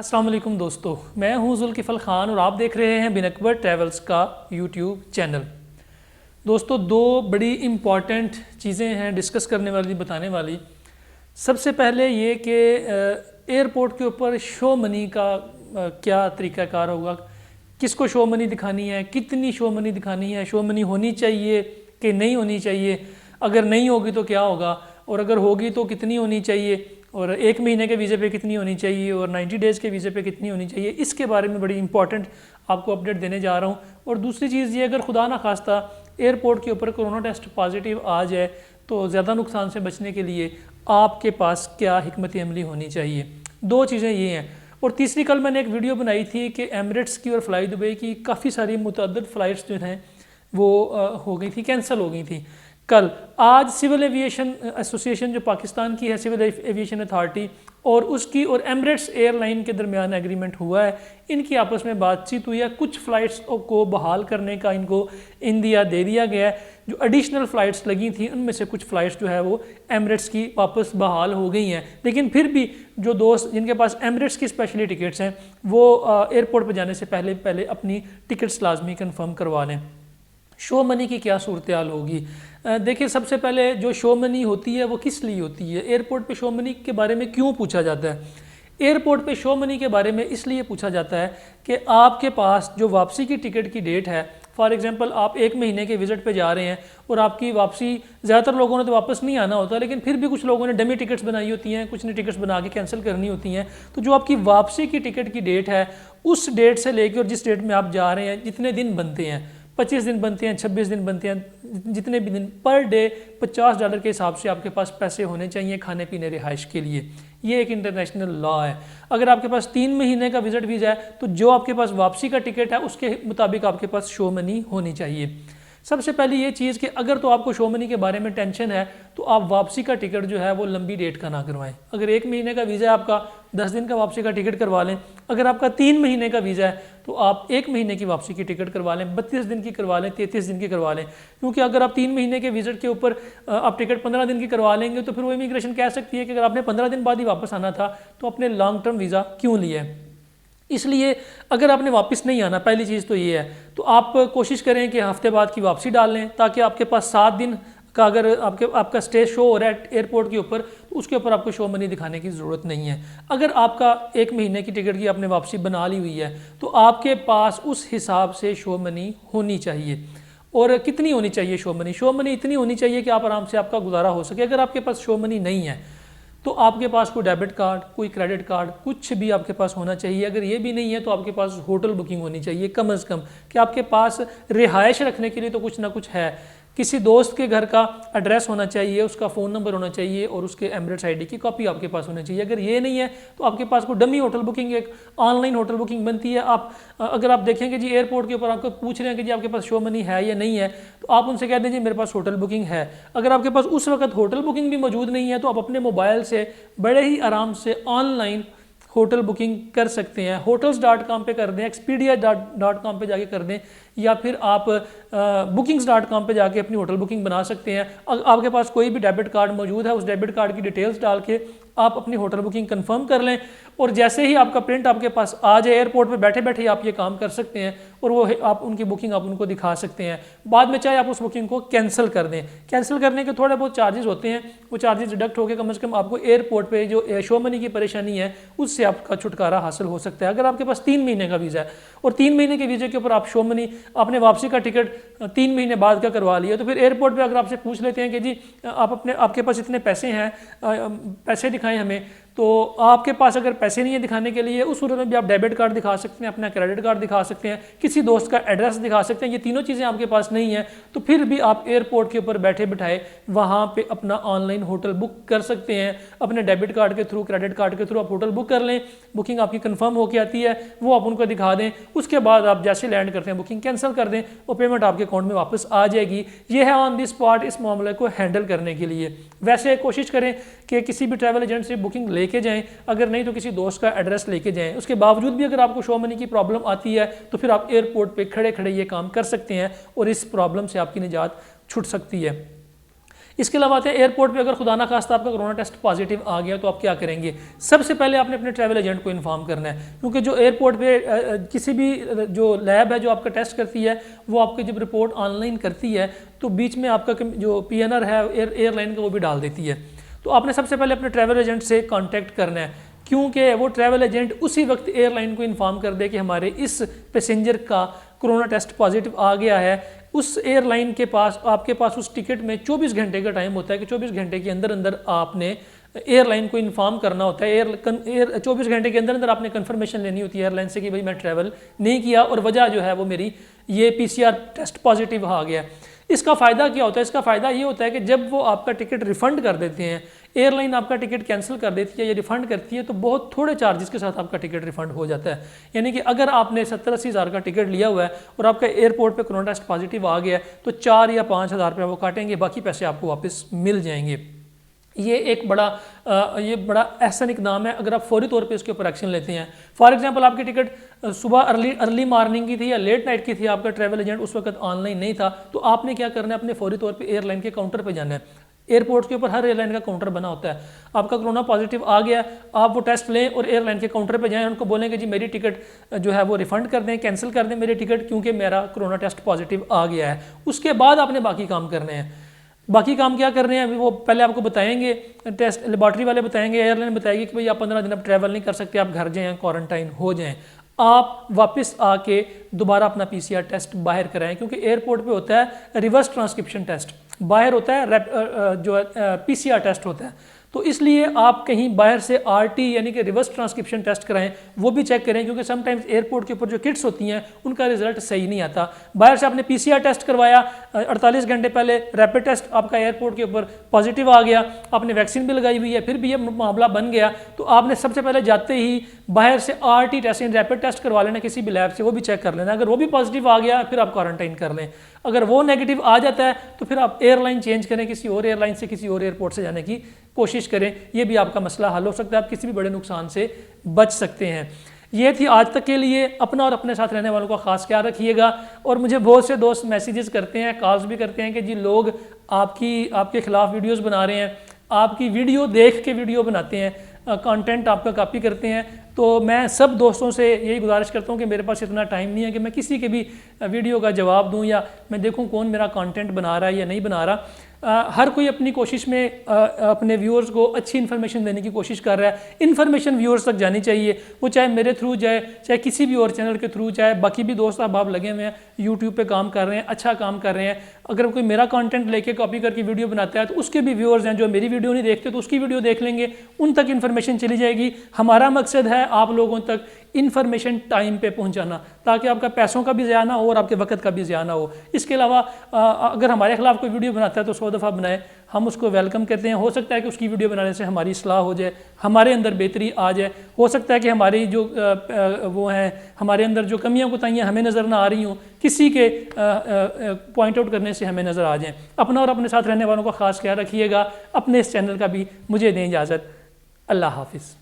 अस्सलाम वालेकुम दोस्तों, मैं हूं जुल्किफ़ल ख़ान और आप देख रहे हैं बिन अकबर ट्रैवल्स का यूट्यूब चैनल। दोस्तों, दो बड़ी इम्पॉर्टेंट चीज़ें हैं डिस्कस करने वाली, बताने वाली। सबसे पहले ये कि एयरपोर्ट के ऊपर शो मनी का क्या तरीक़ाकार होगा, किसको शो मनी दिखानी है, कितनी शो मनी दिखानी है, शो मनी होनी चाहिए कि नहीं होनी चाहिए, अगर नहीं होगी तो क्या होगा, और अगर होगी तो कितनी होनी चाहिए, और 1 महीने के वीज़े पे कितनी होनी चाहिए और 90 डेज़ के वीज़े पे कितनी होनी चाहिए। इसके बारे में बड़ी इंपॉर्टेंट आपको अपडेट देने जा रहा हूँ। और दूसरी चीज़ ये, अगर खुदा ना खास्ता एयरपोर्ट के ऊपर कोरोना टेस्ट पॉजिटिव आ जाए तो ज़्यादा नुकसान से बचने के लिए आपके पास क्या हिकमत अमली होनी चाहिए। दो चीज़ें ये हैं। और तीसरी, कल मैंने एक वीडियो बनाई थी कि एमिरेट्स की और फ्लाई दुबई की काफ़ी सारी मुतअद्दिद फ़्लाइट्स जो हैं वो हो गई थी, कैंसिल हो गई थी कल। आज सिविल एविएशन एसोसिएशन जो पाकिस्तान की है, सिविल एविएशन अथॉरिटी, और उसकी और एमिरेट्स एयरलाइन के दरमियान एग्रीमेंट हुआ है। इनकी आपस में बातचीत हुई है, कुछ फ़्लाइट्स को बहाल करने का इनको इंदिया दे दिया गया है। जो एडिशनल फ़्लाइट्स लगी थी उनमें से कुछ फ़्लाइट्स जो है वो एमिरेट्स की वापस बहाल हो गई हैं। लेकिन फिर भी जो दोस्त जिनके पास एमिरेट्स की स्पेशली टिकट्स हैं वो एयरपोर्ट पर जाने से पहले अपनी टिकट्स लाजमी कन्फर्म करवा लें। शो मनी की क्या सूरत हाल होगी? देखिए, सबसे पहले जो शो मनी होती है वो किस लिए होती है? एयरपोर्ट पे शो मनी के बारे में क्यों पूछा जाता है? एयरपोर्ट पे शो मनी के बारे में इसलिए पूछा जाता है कि आपके पास जो वापसी की टिकट की डेट है, फॉर एग्जांपल आप 1 महीने के विजिट पे जा रहे हैं और आपकी वापसी, ज़्यादातर लोगों ने तो वापस नहीं आना होता, लेकिन फिर भी कुछ लोगों ने डमी टिकट्स बनाई होती हैं, कुछ ने टिकट्स बना के कैंसिल करनी होती हैं। तो जो आपकी वापसी की टिकट की डेट है, उस डेट से लेकर और जिस डेट में आप जा रहे हैं, जितने दिन बनते हैं, 25 दिन बनते हैं, 26 दिन बनते हैं, जितने भी दिन, पर डे $50 के हिसाब से आपके पास पैसे होने चाहिए खाने पीने रिहाइश के लिए। ये एक इंटरनेशनल लॉ है। अगर आपके पास 3 महीने का विजिट वीज़ा है तो जो आपके पास वापसी का टिकट है उसके मुताबिक आपके पास शो मनी होनी चाहिए। सबसे पहले ये चीज़ कि अगर तो आपको शो मनी के बारे में टेंशन है तो आप वापसी का टिकट जो है वो लंबी डेट का ना करवाएं। अगर 1 महीने का वीज़ा है आपका, 10 दिन का वापसी का टिकट करवा लें। अगर आपका 3 महीने का वीज़ा है तो आप 1 महीने की वापसी की टिकट करवा लें, 32 दिन की करवा लें, 33 दिन की करवा लें। क्योंकि अगर आप 3 महीने के विजिट के ऊपर आप टिकट 15 दिन की करवा लेंगे तो फिर वो इमिग्रेशन कह सकती है कि अगर आपने 15 दिन बाद ही वापस आना था तो अपने लॉन्ग टर्म वीज़ा क्यों लिया है। इसलिए अगर आपने वापस नहीं आना, पहली चीज़ तो ये है, तो आप कोशिश करें कि हफ्ते बाद की वापसी डाल लें, ताकि आपके पास 7 दिन का अगर आपका स्टे शो हो रहा है एयरपोर्ट के ऊपर तो उसके ऊपर आपको शो मनी दिखाने की ज़रूरत नहीं है। अगर आपका 1 महीने की टिकट की आपने वापसी बना ली हुई है तो आपके पास उस हिसाब से शो मनी होनी चाहिए। और कितनी होनी चाहिए शो मनी? शो मनी इतनी होनी चाहिए कि आप आराम से आपका गुजारा हो सके। अगर आपके पास शो मनी नहीं है तो आपके पास कोई डेबिट कार्ड, कोई क्रेडिट कार्ड, कुछ भी आपके पास होना चाहिए। अगर ये भी नहीं है तो आपके पास होटल बुकिंग होनी चाहिए कम से कम, कि आपके पास रिहाइश रखने के लिए तो कुछ ना कुछ है। किसी दोस्त के घर का एड्रेस होना चाहिए, उसका फ़ोन नंबर होना चाहिए और उसके एमिरेट्स आईडी की कॉपी आपके पास होनी चाहिए। अगर ये नहीं है तो आपके पास कोई डमी होटल बुकिंग, एक ऑनलाइन होटल बुकिंग बनती है। आप अगर आप देखेंगे जी एयरपोर्ट के ऊपर आपको पूछ रहे हैं कि जी आपके पास शो मनी है या नहीं है, तो आप उनसे कह दीजिए मेरे पास होटल बुकिंग है। अगर आपके पास उस वक्त होटल बुकिंग भी मौजूद नहीं है तो आप अपने मोबाइल से बड़े ही आराम से ऑनलाइन होटल बुकिंग कर सकते हैं। hotels.com पे कर दें, expedia.com पे जाके कर दें, या फिर आप bookings.com पे जाके अपनी होटल बुकिंग बना सकते हैं। आपके पास कोई भी डेबिट कार्ड मौजूद है, उस डेबिट कार्ड की डिटेल्स डाल के आप अपनी होटल बुकिंग कंफर्म कर लें, और जैसे ही आपका प्रिंट आपके पास आ जाए, एयरपोर्ट पे बैठे बैठे आप ये काम कर सकते हैं और वो आप उनकी बुकिंग आप उनको दिखा सकते हैं। बाद में चाहे आप उस बुकिंग को कैंसिल कर दें, कैंसिल करने के थोड़े बहुत चार्जेस होते हैं, वो चार्जेस डिडक्ट होकर कम से कम आपको एयरपोर्ट पे जो शो मनी की परेशानी है उससे आपका छुटकारा हासिल हो सकता है। अगर आपके पास 3 महीने का वीज़ा है और 3 महीने के वीज़े के ऊपर आप शो मनी, आपने वापसी का टिकट 3 महीने बाद का करवा लिया, तो फिर एयरपोर्ट पे अगर आपसे पूछ लेते हैं कि जी आपके पास इतने पैसे हैं, पैसे दिखाएं हमें, तो आपके पास अगर पैसे नहीं है दिखाने के लिए, उस सूरत में भी आप डेबिट कार्ड दिखा सकते हैं, अपना क्रेडिट कार्ड दिखा सकते हैं, किसी दोस्त का एड्रेस दिखा सकते हैं। ये तीनों चीज़ें आपके पास नहीं है तो फिर भी आप एयरपोर्ट के ऊपर बैठे बिठाए वहाँ पे अपना ऑनलाइन होटल बुक कर सकते हैं। अपने डेबिट कार्ड के थ्रू, क्रेडिट कार्ड के थ्रू आप होटल बुक कर लें, बुकिंग आपकी कंफर्म होकर आती है, वो आप उनको दिखा दें। उसके बाद आप जैसे लैंड करते हैं बुकिंग कैंसिल कर दें और पेमेंट आपके अकाउंट में वापस आ जाएगी। ये है ऑन द स्पॉट इस मामले को हैंडल करने के लिए। वैसे कोशिश करें कि किसी भी ट्रैवल एजेंट से बुकिंग लेके जाएं, अगर नहीं तो किसी दोस्त का एड्रेस लेके जाएं। उसके बावजूद भी अगर आपको शो मनी की प्रॉब्लम आती है तो फिर आप एयरपोर्ट पे खड़े खड़े ये काम कर सकते हैं और इस प्रॉब्लम से आपकी निजात छूट सकती है। इसके अलावा आते हैं एयरपोर्ट पे अगर खुदा ना खास्ता आपका कोरोना टेस्ट पॉजिटिव आ गया तो आप क्या करेंगे। सबसे पहले आपने अपने ट्रैवल एजेंट को इन्फॉर्म करना है, क्योंकि जो एयरपोर्ट पे किसी भी जो लैब है जो आपका टेस्ट करती है वो आपकी जब रिपोर्ट ऑनलाइन करती है तो बीच में आपका जो PNR है एयरलाइन का वो भी डाल देती है। तो आपने सबसे पहले अपने ट्रैवल एजेंट से कॉन्टैक्ट करना है, क्योंकि वो ट्रैवल एजेंट उसी वक्त एयरलाइन को इन्फॉर्म कर दे कि हमारे इस पैसेंजर का कोरोना टेस्ट पॉजिटिव आ गया है। उस एयरलाइन के पास आपके पास उस टिकट में 24 घंटे का टाइम होता है कि 24 घंटे के अंदर अंदर आपने एयरलाइन को इन्फॉर्म करना होता है। 24 घंटे के अंदर अंदर आपने कंफर्मेशन लेनी होती है एयरलाइन से कि भाई मैं ट्रैवल नहीं किया और वजह जो है वो मेरी ये PCR टेस्ट पॉजिटिव आ गया। इसका फ़ायदा क्या होता है? इसका फ़ायदा ये होता है कि जब वो आपका टिकट रिफ़ंड कर देते हैं, एयरलाइन आपका टिकट कैंसिल कर देती है या रिफ़ंड करती है, तो बहुत थोड़े चार्जेस के साथ आपका टिकट रिफ़ंड हो जाता है। यानी कि अगर आपने 70-80 हज़ार का टिकट लिया हुआ है और आपका एयरपोर्ट पे कोरोना टेस्ट पॉजिटिव आ गया है तो 4 या 5 हज़ार रुपये वो काटेंगे, बाकी पैसे आपको वापस मिल जाएंगे। ये एक बड़ा एहसन इकदाम है अगर आप फौरी तौर पे इसके ऊपर एक्शन लेते हैं। फॉर एग्जांपल आपकी टिकट सुबह अर्ली मॉर्निंग की थी या लेट नाइट की थी, आपका ट्रैवल एजेंट उस वक्त ऑनलाइन नहीं था, तो आपने क्या करना है, अपने फौरी तौर पे एयरलाइन के काउंटर पे जाना है। एयरपोर्ट के ऊपर हर एयरलाइन का काउंटर बना होता है। आपका कोरोना पॉजिटिव आ गया, आप वो टेस्ट लें और एयरलाइन के काउंटर पे जाएं, उनको बोलें कि जी मेरी टिकट जो है वो रिफ़ंड कर दें, कैंसिल कर दें मेरी टिकट, क्योंकि मेरा कोरोना टेस्ट पॉजिटिव आ गया है। उसके बाद आपने बाकी काम करने हैं। बाकी काम क्या कर रहे हैं वो पहले आपको बताएंगे, टेस्ट लेबॉर्ट्री वाले बताएंगे, एयरलाइन बताएगी कि भाई आप 15 दिन अब ट्रैवल नहीं कर सकते, आप घर जाएँ, क्वारंटाइन हो जाएँ। आप वापस आके दोबारा अपना PCR टेस्ट बाहर कराएं, क्योंकि एयरपोर्ट पे होता है रिवर्स ट्रांसक्रिप्शन टेस्ट, बाहर होता है जो PCR टेस्ट होता है। तो इसलिए आप कहीं बाहर से RT यानी कि रिवर्स ट्रांसक्रिप्शन टेस्ट कराएं, वो भी चेक करें, क्योंकि समटाइम्स एयरपोर्ट के ऊपर जो किट्स होती हैं उनका रिजल्ट सही नहीं आता। बाहर से आपने PCR टेस्ट करवाया, 48 घंटे पहले रैपिड टेस्ट आपका एयरपोर्ट के ऊपर पॉजिटिव आ गया, आपने वैक्सीन भी लगाई हुई है, फिर भी ये मामला बन गया, तो आपने सबसे पहले जाते ही बाहर से RT टेस्ट यानी रैपिड टेस्ट करवा लेना किसी भी लैब से, वो भी चेक कर लेना। अगर वो भी पॉजिटिव आ गया फिर आप क्वारंटाइन कर लें। अगर वो नेगेटिव आ जाता है तो फिर आप एयरलाइन चेंज करें, किसी और एयरलाइन से किसी और एयरपोर्ट से जाने की कोशिश करें। ये भी आपका मसला हल हो सकता है, आप किसी भी बड़े नुकसान से बच सकते हैं। ये थी आज तक के लिए। अपना और अपने साथ रहने वालों का खास ख्याल रखिएगा। और मुझे बहुत से दोस्त मैसेजेस करते हैं, कॉल्स भी करते हैं कि जी लोग आपके खिलाफ वीडियोस बना रहे हैं, आपकी वीडियो देख के वीडियो बनाते हैं, कंटेंट आपका कॉपी करते हैं। तो मैं सब दोस्तों से यही गुजारिश करता हूँ कि मेरे पास इतना टाइम नहीं है कि मैं किसी के भी वीडियो का जवाब दूँ या मैं देखूँ कौन मेरा कंटेंट बना रहा है या नहीं बना रहा। हर कोई अपनी कोशिश में अपने व्यूअर्स को अच्छी इन्फॉर्मेशन देने की कोशिश कर रहा है। इन्फॉर्मेशन व्यूअर्स तक जानी चाहिए, वो चाहे मेरे थ्रू जाए, चाहे किसी भी और चैनल के थ्रू, चाहे बाकी भी दोस्त आप लगे हुए हैं यूट्यूब पे काम कर रहे हैं, अच्छा काम कर रहे हैं। अगर कोई मेरा कंटेंट लेके कॉपी करके वीडियो बनाता है तो उसके भी व्यूअर्स हैं जो मेरी वीडियो नहीं देखते, तो उसकी वीडियो देख लेंगे, उन तक इन्फॉर्मेशन चली जाएगी। हमारा मकसद है आप लोगों तक इन्फॉर्मेशन टाइम पे पहुंचाना, ताकि आपका पैसों का भी ज़िया ना हो और आपके वक्त का भी ज़िया ना हो। इसके अलावा अगर हमारे खिलाफ कोई वीडियो बनाता है तो 100 दफ़ा बनाए, हम उसको वेलकम करते हैं। हो सकता है कि उसकी वीडियो बनाने से हमारी इस्लाह हो जाए, हमारे अंदर बेहतरी आ जाए। हो सकता है कि हमारी जो वो हैं, हमारे अंदर जो कमियां कोताहियां हमें नज़र ना आ रही हों, किसी के पॉइंट आउट करने से हमें नज़र आ जाएँ। अपना और अपने साथ रहने वालों का खास ख्याल रखिएगा। अपने इस चैनल का भी मुझे दें इजाज़त। अल्लाह हाफिज़।